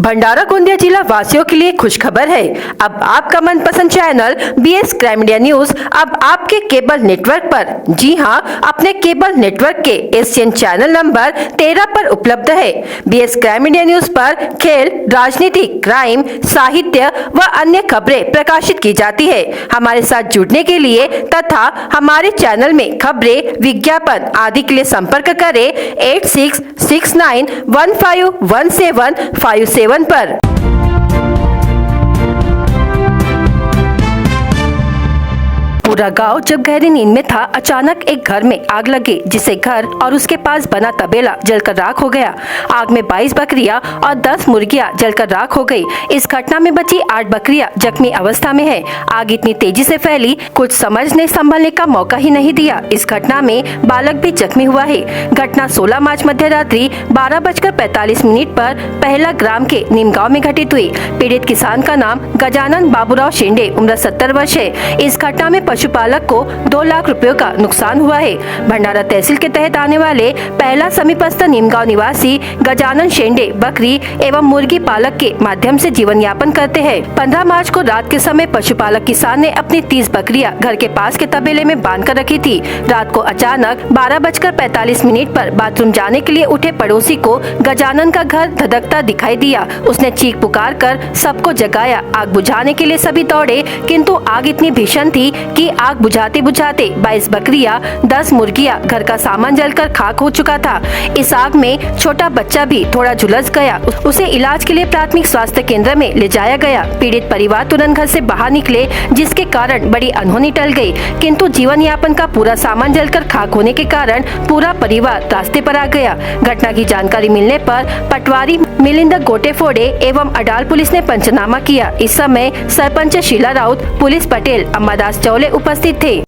भंडारा गोंदिया जिला वासियों के लिए खुशखबर है। अब आपका मनपसंद channel BS crime India news अब आपके केबल नेटवर्क पर, जी हां, अपने केबल नेटवर्क के एशियन चैनल नंबर 13 पर उपलब्ध है। BS क्राइम इंडिया न्यूज पर खेल, राजनीति, क्राइम, साहित्य व अन्य खबरें प्रकाशित की जाती है। हमारे साथ जुड़ने के लिए तथा हमारे चैनल में खबरें, विज्ञापन आदि के लिए संपर्क करें 8669151757 पर। पूरा गांव जब गहरी नींद में था, अचानक एक घर में आग लगी, जिससे घर और उसके पास बना तबेला जलकर राख हो गया। आग में 22 बकरियां और 10 मुर्गियां जलकर राख हो गई। इस घटना में बची 8 बकरियां जख्मी अवस्था में है। आग इतनी तेजी से फैली, कुछ समझने संभलने का मौका ही नहीं दिया। इस घटना में बालक भी जख्मी हुआ है। घटना 16 मार्च मध्य रात्रि 12:45 पर पहला ग्राम के नीमगांव में घटित हुई। पीड़ित किसान का नाम गजानन बाबूराव शेंडे, उम्र 70 वर्ष है। इस घटना में पशुपालक को 2 लाख रुपयों का नुकसान हुआ है। भंडारा तहसील के तहत आने वाले पहला समीपस्थ नीमगांव निवासी गजानन शेंडे बकरी एवं मुर्गी पालक के माध्यम से जीवन यापन करते हैं। 15 मार्च को रात के समय पशुपालक किसान ने अपनी 30 बकरियां घर के पास के तबेले में बांध कर रखी थी। रात को अचानक 12:45 पर बाथरूम जाने के लिए उठे पड़ोसी को गजानन का घर धधकता दिखाई दिया। उसने चीख पुकार कर सबको जगाया। आग बुझाने के लिए सभी दौड़े, किंतु आग इतनी भीषण थी कि आग बुझाते बुझाते 22 बकरियां, 10 मुर्गियां, घर का सामान जलकर खाक हो चुका था। इस आग में छोटा बच्चा भी थोड़ा झुलस गया। उसे इलाज के लिए प्राथमिक स्वास्थ्य केंद्र में ले जाया गया। पीड़ित परिवार तुरंत घर से बाहर निकले, जिसके कारण बड़ी अनहोनी टल गई, किंतु जीवन यापन का पूरा सामान जलकर खाक होने के कारण पूरा परिवार रास्ते पर आ गया। घटना की जानकारी मिलने पर पटवारी मिलिंद गोटेफोड़े एवं अडाल पुलिस ने पंचनामा किया। इस समय सरपंच शीला राउत, पुलिस पटेल अम्मादास चौले उपस्थित थे।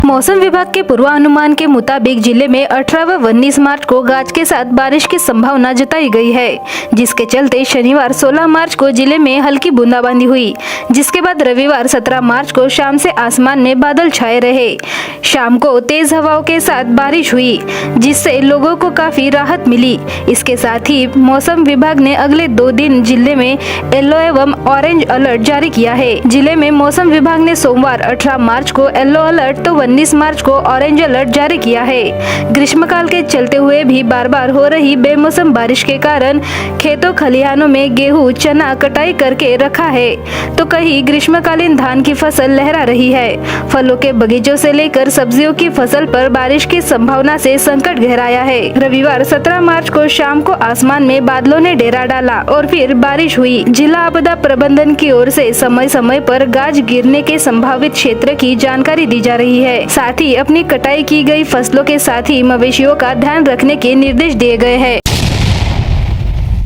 मौसम विभाग के पूर्वानुमान के मुताबिक जिले में 18 व 19 मार्च को गाज के साथ बारिश की संभावना जताई गई है, जिसके चलते शनिवार 16 मार्च को जिले में हल्की बूंदाबांदी हुई, जिसके बाद रविवार 17 मार्च को शाम से आसमान में बादल छाए रहे। शाम को तेज हवाओं के साथ बारिश हुई, जिससे लोगों को काफी राहत मिली। इसके साथ ही मौसम विभाग ने अगले 2 दिन जिले में येलो एवं ऑरेंज अलर्ट जारी किया है। जिले में मौसम विभाग ने सोमवार 18 मार्च को येलो अलर्ट तो 19 मार्च को ऑरेंज अलर्ट जारी किया है। ग्रीष्मकाल के चलते हुए भी बार बार हो रही बेमौसम बारिश के कारण खेतों खलिहानों में गेहूं, चना कटाई करके रखा है, तो कहीं ग्रीष्मकालीन धान की फसल लहरा रही है। फलों के बगीचों से लेकर सब्जियों की फसल पर बारिश की संभावना से संकट गहराया है। रविवार 17 मार्च को शाम को आसमान में बादलों ने डेरा डाला और फिर बारिश हुई। जिला आपदा प्रबंधन की ओर से समय समय पर गाज गिरने के संभावित क्षेत्र की जानकारी दी जा रही है। साथ ही अपनी कटाई की गई फसलों के साथ ही मवेशियों का ध्यान रखने के निर्देश दिए गए हैं।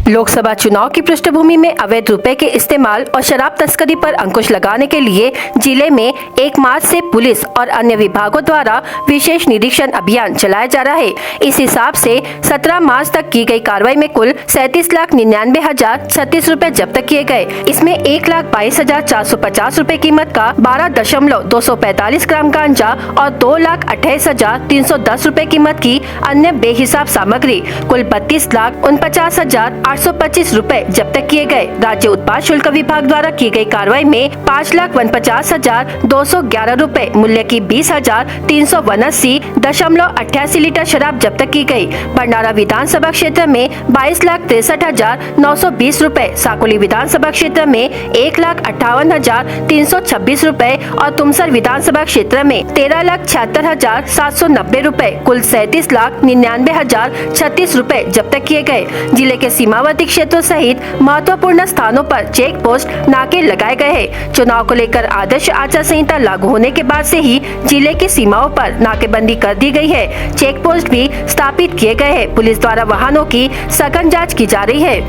लोकसभा चुनाव की पृष्ठभूमि में अवैध रुपए के इस्तेमाल और शराब तस्करी पर अंकुश लगाने के लिए जिले में 1 मार्च से पुलिस और अन्य विभागों द्वारा विशेष निरीक्षण अभियान चलाया जा रहा है। इस हिसाब से 17 मार्च तक की गई कार्रवाई में कुल 37,99,036 रुपए जब्त किए गए। इसमें 1,22,450 रुपए कीमत का 12.245 ग्राम गांजा और 2,28,310 रुपए कीमत की अन्य बेहिसाब सामग्री, कुल 32,49,825 रुपए जब्त किए गए। राज्य उत्पाद शुल्क विभाग द्वारा की गई कार्रवाई में 5,49,211 रुपए मूल्य की 20,389.88 लीटर शराब जब्त की गई। भंडारा विधानसभा क्षेत्र में 22,63,920 रुपए, साकोली विधानसभा क्षेत्र में 1,58,326 रुपए और तुमसर विधानसभा क्षेत्र में 13,76,790 रुपए, कुल 37,99,036 रुपए जब्त किए गए। जिले के सीमावर्ती क्षेत्रों सहित महत्वपूर्ण स्थानों पर चेक पोस्ट, नाके लगाए गए हैं। चुनाव को लेकर आदर्श आचार संहिता लागू होने के बाद से ही जिले की सीमाओं पर नाकेबंदी कर दी गई है। चेक पोस्ट भी स्थापित किए गए हैं। पुलिस द्वारा वाहनों की सघन जांच की जा रही है।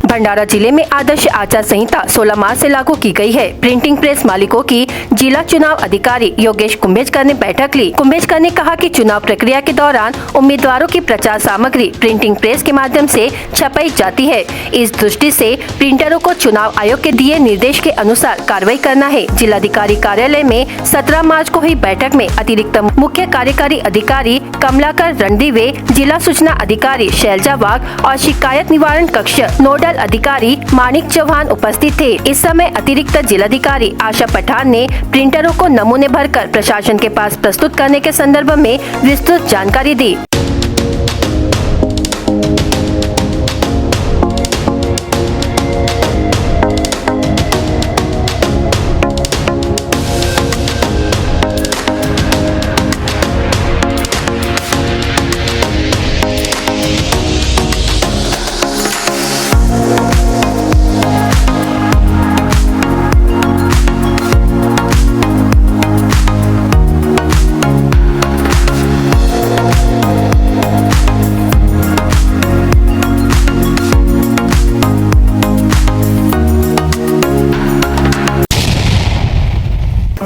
भंडारा जिले में आदर्श आचार संहिता 16 मार्च से लागू की गई है। प्रिंटिंग प्रेस मालिकों की जिला चुनाव अधिकारी योगेश कुंभेजकर ने बैठक ली। कुंभेजकर ने कहा कि चुनाव प्रक्रिया के दौरान उम्मीदवारों की प्रचार सामग्री प्रिंटिंग प्रेस के माध्यम से छपाई जाती है। इस दृष्टि से प्रिंटरों को चुनाव आयोग के दिए निर्देश के अनुसार कार्रवाई करना है। जिलाधिकारी कार्यालय में 17 मार्च को हुई बैठक में अतिरिक्त मुख्य कार्यकारी अधिकारी कमलाकर रणदीवे, जिला सूचना अधिकारी शैलजा वाघ और शिकायत निवारण कक्ष नोडल अधिकारी मानिक चौहान उपस्थित थे। इस समय अतिरिक्त जिलाधिकारी आशा पठान ने प्रिंटरों को नमूने भरकर प्रशासन के पास प्रस्तुत करने के संदर्भ में विस्तृत जानकारी दी।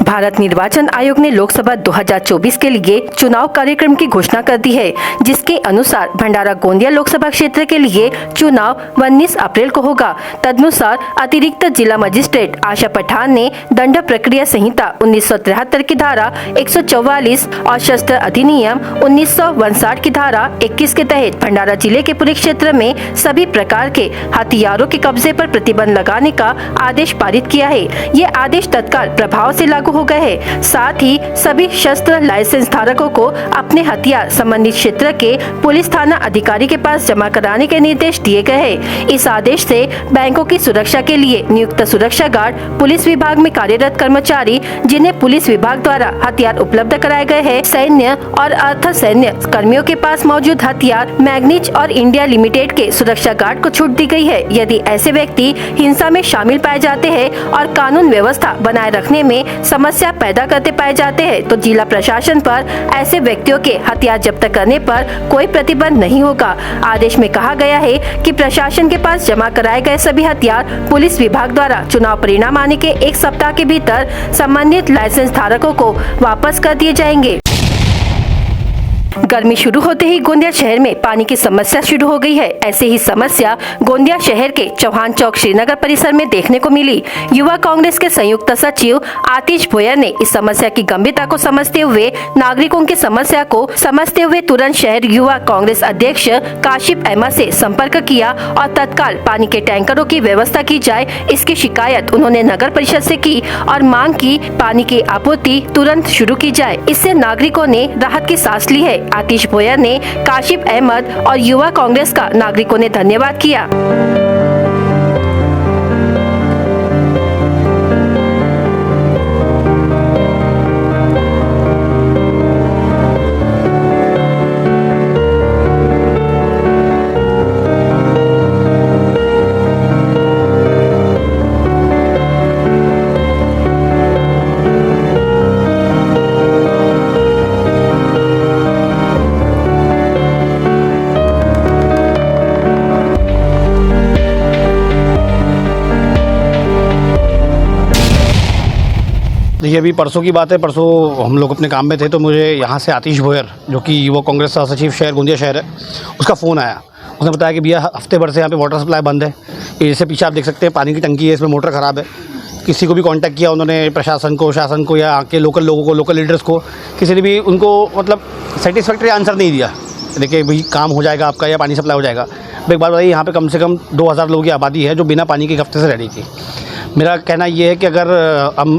भारत निर्वाचन आयोग ने लोकसभा 2024 के लिए चुनाव कार्यक्रम की घोषणा कर दी है, जिसके अनुसार भंडारा गोंदिया लोकसभा क्षेत्र के लिए चुनाव 19 अप्रैल को होगा। तदनुसार अतिरिक्त जिला मजिस्ट्रेट आशा पठान ने दंड प्रक्रिया संहिता 1973 की धारा 144 और शस्त्र अधिनियम 1959 की धारा 21 के तहत भंडारा जिले के पूरे क्षेत्र में सभी प्रकार के हथियारों के कब्जे पर प्रतिबंध लगाने का आदेश पारित किया है। ये आदेश तत्काल प्रभाव से लागू हो गए हैं। साथ ही सभी शस्त्र लाइसेंस धारकों को अपने हथियार संबंधित क्षेत्र के पुलिस थाना अधिकारी के पास जमा कराने के निर्देश दिए गए हैं। इस आदेश से बैंकों की सुरक्षा के लिए नियुक्त सुरक्षा गार्ड, पुलिस विभाग में कार्यरत कर्मचारी जिन्हें पुलिस विभाग द्वारा हथियार उपलब्ध कराए गए हैं, सैन्य और अर्ध सैन्य कर्मियों के पास मौजूद हथियार, मैग्नीज और इंडिया लिमिटेड के सुरक्षा गार्ड को छूट दी गई है। यदि ऐसे व्यक्ति हिंसा में शामिल पाए जाते हैं और कानून व्यवस्था बनाए रखने में समस्या पैदा करते पाए जाते हैं तो जिला प्रशासन पर ऐसे व्यक्तियों के हथियार जब्त करने पर कोई प्रतिबंध नहीं होगा। आदेश में कहा गया है कि प्रशासन के पास जमा कराए गए सभी हथियार पुलिस विभाग द्वारा चुनाव परिणाम आने के 1 सप्ताह के भीतर संबंधित लाइसेंस धारकों को वापस कर दिए जाएंगे। गर्मी शुरू होते ही गोंदिया शहर में पानी की समस्या शुरू हो गई है। ऐसे ही समस्या गोंदिया शहर के चौहान चौक श्रीनगर परिसर में देखने को मिली। युवा कांग्रेस के संयुक्त सचिव आतिश भोयर ने इस समस्या की गंभीरता को समझते हुए नागरिकों की समस्या को समझते हुए तुरंत शहर युवा कांग्रेस अध्यक्ष काशिफ अहमद से संपर्क किया और तत्काल पानी के टैंकरों की व्यवस्था की जाए, इसकी शिकायत उन्होंने नगर परिषद से की और मांग की पानी की आपूर्ति तुरंत शुरू की जाए। इससे नागरिकों ने राहत की सांस ली है। आतिश भोयर ने काशिफ अहमद और युवा कांग्रेस का नागरिकों ने धन्यवाद किया। देखिए, अभी परसों की बात है। परसों हम लोग अपने काम में थे तो मुझे यहाँ से आतिश भोयर, जो कि युवा कांग्रेस सह सचिव शहर गोंदिया शहर है, उसका फ़ोन आया। उसने बताया कि भैया हफ्ते भर से यहाँ पे वाटर सप्लाई बंद है। ये जैसे पीछे आप देख सकते हैं पानी की टंकी है, इसमें मोटर ख़राब है। किसी को भी कांटेक्ट किया उन्होंने, प्रशासन को, शासन को या आके लोकल लोगों को, लोकल लीडर्स को, किसी ने भी उनको मतलब सेटिस्फैक्ट्री आंसर नहीं दिया। देखिए भाई काम हो जाएगा आपका या पानी सप्लाई हो जाएगा। एक बात बताइए, यहाँ पे कम से कम 2000 लोगों की आबादी है जो बिना पानी के एक हफ्ते से रह रही थी। मेरा कहना ये है कि अगर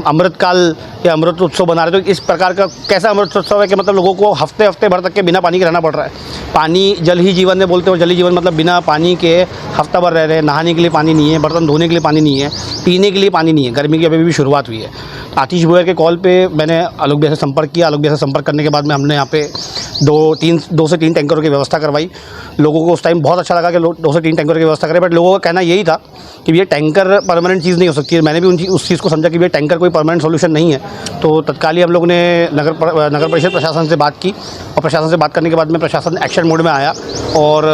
अमृतकाल या अमृत उत्सव बना रहे तो इस प्रकार का कैसा अमृत उत्सव है कि मतलब लोगों को हफ्ते हफ्ते भर तक के बिना पानी के रहना पड़ रहा है। पानी जल ही जीवन में बोलते हो, जल ही जीवन मतलब बिना पानी के हफ्ता भर रह रहे हैं। नहाने के लिए पानी नहीं है, बर्तन धोने के लिए पानी नहीं है, पीने के लिए पानी नहीं है। गर्मी की अभी भी शुरुआत हुई है। आतिश भोयर के कॉल पे मैंने आलोक भैया से संपर्क किया। आलोक भैया से संपर्क करने के बाद में हमने यहाँ पे 2 से 3 टैंकरों की व्यवस्था करवाई। लोगों को उस टाइम बहुत अच्छा लगा कि 2 से 3 टैंकरों की व्यवस्था करें, बट लोगों का कहना यही था कि ये टैंकर परमानेंट चीज़ नहीं हो सकती है। मैंने भी उस चीज़ को समझा कि ये टैंकर कोई परमानेंट सोल्यूशन नहीं है। तो तत्काल ही हम लोग ने नगर परिषद प्रशासन से बात की और प्रशासन से बात करने के बाद में प्रशासन एक्शन मोड में आया और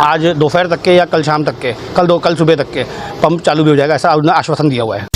आज दोपहर तक के या कल शाम तक के, कल सुबह तक के पंप चालू भी हो जाएगा, ऐसा उन्होंने आश्वासन दिया हुआ है।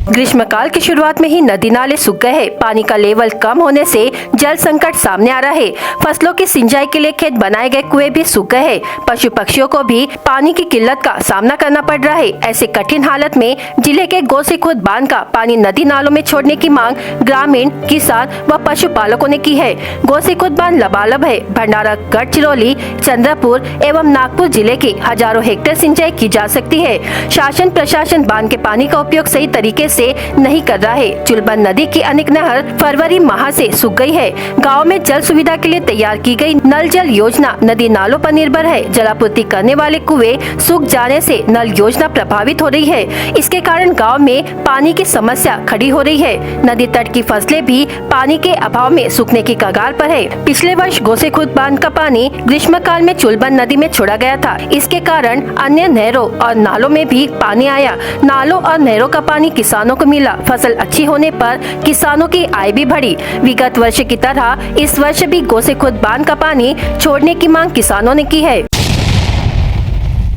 ग्रीष्मकाल की शुरुआत में ही नदी नाले सूख गए हैं। पानी का लेवल कम होने से जल संकट सामने आ रहा है। फसलों की सिंचाई के लिए खेत बनाए गए कुएं भी सूख गए हैं। पशु पक्षियों को भी पानी की किल्लत का सामना करना पड़ रहा है। ऐसे कठिन हालत में जिले के गोसीखुर्द बांध का पानी नदी नालों में छोड़ने की मांग ग्रामीण, किसान व पशुपालकों ने की है। गोसीखुर्द बांध लबालब है। भंडारा, गढ़चिरौली, चंद्रपुर एवं नागपुर जिले के हजारों हेक्टेयर सिंचाई की जा सकती है। शासन प्रशासन बांध के पानी का उपयोग सही तरीके से नहीं कर रहा है। चुलबन नदी की अनेक नहर फरवरी माह से सूख गई है। गांव में जल सुविधा के लिए तैयार की गई नल जल योजना नदी नालों पर निर्भर है। जलापूर्ति करने वाले कुएं सूख जाने से नल योजना प्रभावित हो रही है। इसके कारण गांव में पानी की समस्या खड़ी हो रही है। नदी तट की फसलें भी पानी के अभाव में सूखने की कगार पर है। पिछले वर्ष गोसीखुर्द बांध का पानी ग्रीष्मकाल में चुलबन नदी में छोड़ा गया था। इसके कारण अन्य नहरों और नालों में भी पानी आया। नालों और नहरों का पानी किसानों को मिला। फसल अच्छी होने पर किसानों की आय भी बढ़ी। विगत वर्ष की तरह इस वर्ष भी गोसीखुर्द बांध का पानी छोड़ने की मांग किसानों ने की है।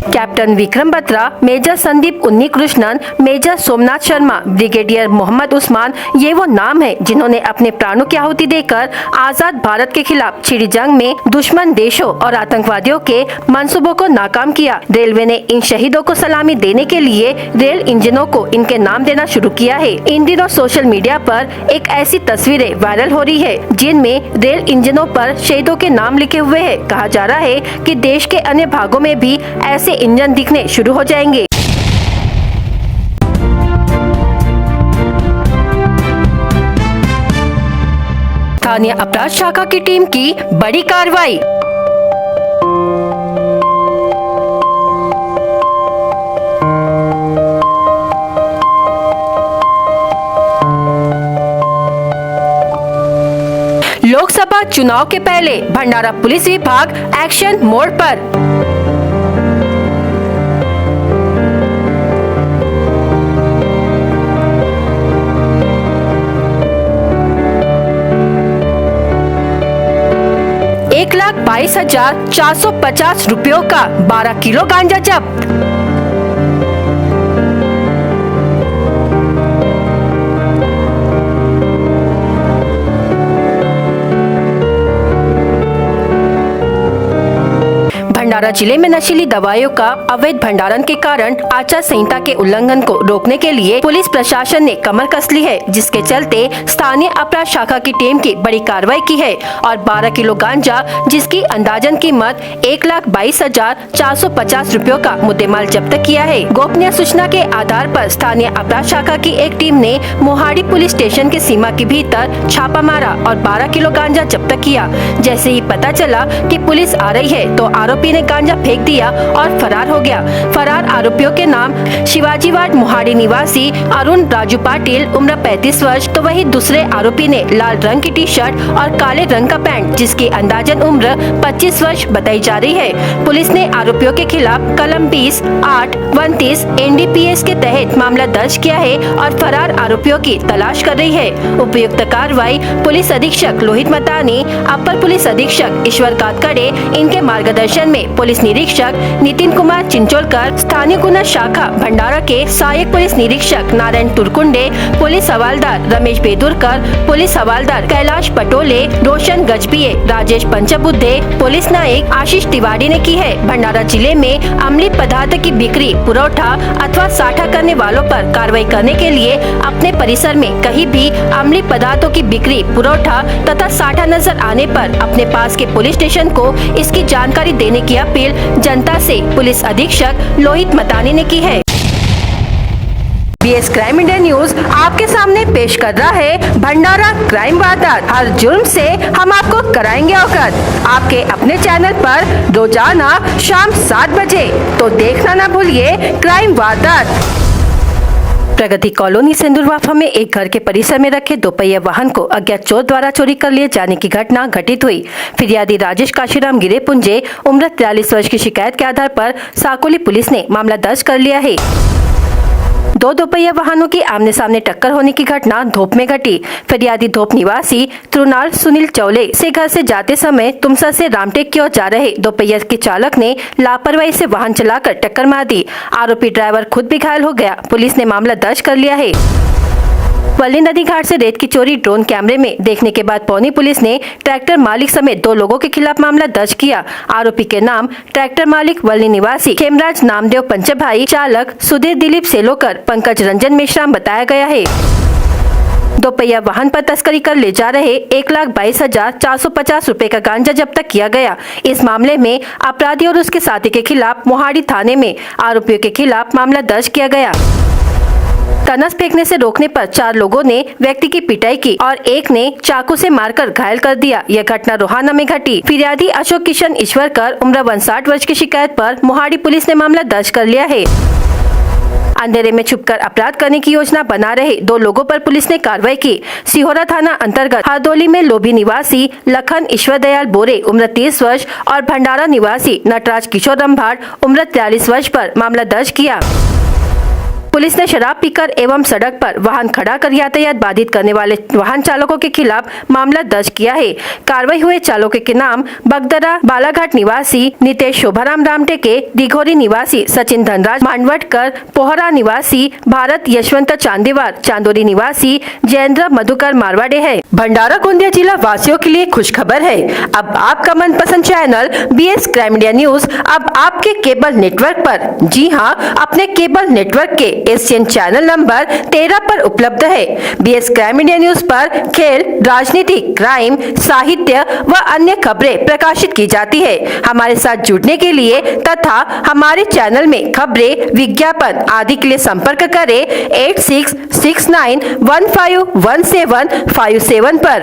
Captain Vikram Batra, major Sandeep Unnikrishnan, major Somnath Sharma, brigadier Mohammed Usman, ये वो नाम है जिन्होंने अपने प्राणों की आहुति देकर आजाद भारत के खिलाफ छिड़ी जंग में दुश्मन देशों और आतंकवादियों के मंसूबों को नाकाम किया। रेलवे ने इन शहीदों को सलामी देने के लिए रेल इंजनों को इनके नाम देना शुरू किया है। इन दिनों सोशल मीडिया पर एक ऐसी तस्वीरें वायरल हो रही है जिनमें रेल इंजनों पर शहीदों के नाम लिखे हुए हैं। कहा जा रहा है कि देश के अन्य भागों में भी ऐसे इंजन दिखने शुरू हो जाएंगे। स्थानीय अपराध शाखा की टीम की बड़ी कार्रवाई। लोकसभा चुनाव के पहले भंडारा पुलिस विभाग एक्शन मोड पर। ₹1,22,450 रुपयों का 12 किलो गांजा जब्त। भंडारा जिले में नशीली दवाइयों का अवैध भंडारण के कारण आचार संहिता के उल्लंघन को रोकने के लिए पुलिस प्रशासन ने कमर कस ली है, जिसके चलते स्थानीय अपराध शाखा की टीम की बड़ी कार्रवाई की है और 12 किलो गांजा, जिसकी अंदाजन कीमत ₹1,22,450 रुपयों का मुद्देमाल जब्त किया है। गोपनीय सूचना के आधार पर स्थानीय अपराध शाखा की एक टीम ने मोहाड़ी पुलिस स्टेशन के सीमा के भीतर छापा मारा और 12 किलो गांजा जब्त किया। जैसे ही पता चला कि पुलिस आ रही है तो आरोपी ने गांजा फेंक दिया और फरार हो गया। फरार आरोपियों के नाम शिवाजी वार्ड मोहाड़ी निवासी अरुण राजू पाटिल, उम्र 35 वर्ष, तो वही दूसरे आरोपी ने लाल रंग की टी शर्ट और काले रंग का पैंट, जिसकी अंदाजन उम्र 25 वर्ष बताई जा रही है। पुलिस ने आरोपियों के खिलाफ कलम 20/8/29 NDPS के तहत मामला दर्ज किया है और फरार आरोपियों की तलाश कर रही है। उपयुक्त कार्रवाई पुलिस अधीक्षक लोहित मतानी, अपर पुलिस अधीक्षक ईश्वर कातकड़े, इनके मार्गदर्शन में पुलिस निरीक्षक नितिन कुमार चिंचोलकर, स्थानीय गुना शाखा भंडारा के सहायक पुलिस निरीक्षक नारायण तुरकुंडे, पुलिस हवालदार रमेश बेदुरकर, पुलिस हवालदार कैलाश पटोले, रोशन गजबिये, राजेश पंचबुद्धे, पुलिस नायक आशीष तिवारी ने की है। भंडारा जिले में अम्लीय पदार्थ की बिक्री, पुरौठा अथवा साठा करने वालों पर कार्रवाई करने के लिए अपने परिसर में कहीं भी अम्लीय पदार्थों की बिक्री, पुरौठा तथा साठा नजर आने पर अपने पास के पुलिस स्टेशन को इसकी जानकारी देने की अपील जनता से पुलिस अधीक्षक लोहित मतानी ने की है। BS क्राइम इंडिया न्यूज आपके सामने पेश कर रहा है भंडारा क्राइम वारदात। हर जुर्म से हम आपको कराएंगे अवगत, आपके अपने चैनल पर रोजाना शाम 7 बजे। तो देखना ना भूलिए क्राइम वारदात। प्रगति कॉलोनी सिंदूरवाफा में एक घर के परिसर में रखे दोपहिया वाहन को अज्ञात चोर द्वारा चोरी कर लिए जाने की घटना घटित हुई। फिरियादी राजेश काशीराम गिरेपुंजे, उम्र 43 वर्ष की शिकायत के आधार पर साकोली पुलिस ने मामला दर्ज कर लिया है। दो दोपहिया वाहनों की आमने सामने टक्कर होने की घटना धोप में घटी। फरियादी धोप निवासी तृणाल सुनील चौले से घर से जाते समय तुमसा से रामटेक की ओर जा रहे दोपहिया के चालक ने लापरवाही से वाहन चलाकर टक्कर मार दी। आरोपी ड्राइवर खुद भी घायल हो गया। पुलिस ने मामला दर्ज कर लिया है। वल्ली नदी घाट से रेत की चोरी ड्रोन कैमरे में देखने के बाद पौनी पुलिस ने ट्रैक्टर मालिक समेत 2 लोगों के खिलाफ मामला दर्ज किया। आरोपी के नाम ट्रैक्टर मालिक वल्ली निवासी खेमराज नामदेव पंचभाई, चालक सुधीर दिलीप सेलोकर, पंकज रंजन मेश्राम बताया गया है। दोपहिया वाहन पर तस्करी कर ले जा रहे 1,22,450 रुपए का गांजा जब्त किया गया। इस मामले में अपराधी और उसके साथी के खिलाफ मोहाड़ी थाने में आरोपियों के खिलाफ मामला दर्ज किया गया। तनस फेंकने से रोकने पर 4 लोगों ने व्यक्ति की पिटाई की और एक ने चाकू से मारकर घायल कर दिया। यह घटना रोहाना में घटी। फिरियादी अशोक किशन ईश्वरकर उम्र 59 वर्ष की शिकायत पर मोहाड़ी पुलिस ने मामला दर्ज कर लिया है। अंधेरे में छुपकर अपराध करने की योजना बना रहे 2 लोगों पर पुलिस ने कार्रवाई की। सिहोरा थाना अंतर्गत हरदोली में लोभी निवासी लखन ईश्वर दयाल बोरे उम्र 30 वर्ष और भंडारा निवासी नटराज किशोर रंभाड़ उम्र 43 वर्ष पर मामला दर्ज किया। पुलिस ने शराब पीकर एवं सड़क पर वाहन खड़ा कर यातायात बाधित करने वाले वाहन चालकों के खिलाफ मामला दर्ज किया है। कार्रवाई हुए चालकों के नाम बगदरा बालाघाट निवासी नितेश शोभाराम रामटेके, दिघोरी निवासी सचिन धनराज मांडवटकर, पोहरा निवासी भारत यशवंत चांदीवार, चांदोरी निवासी जयेंद्र मधुकर मारवाड़े है। भंडारा गोंदिया जिला वासियों के लिए खुश खबर है। अब आपका मनपसंद channel BS crime India news अब आपके केबल नेटवर्क पर, जी हाँ, अपने केबल नेटवर्क के एशियन चैनल नंबर 13 पर उपलब्ध है। BS क्राइम इंडिया न्यूज पर खेल, राजनीति, क्राइम, साहित्य व अन्य खबरें प्रकाशित की जाती है। हमारे साथ जुड़ने के लिए तथा हमारे चैनल में खबरें, विज्ञापन आदि के लिए संपर्क करें 8669151757 पर।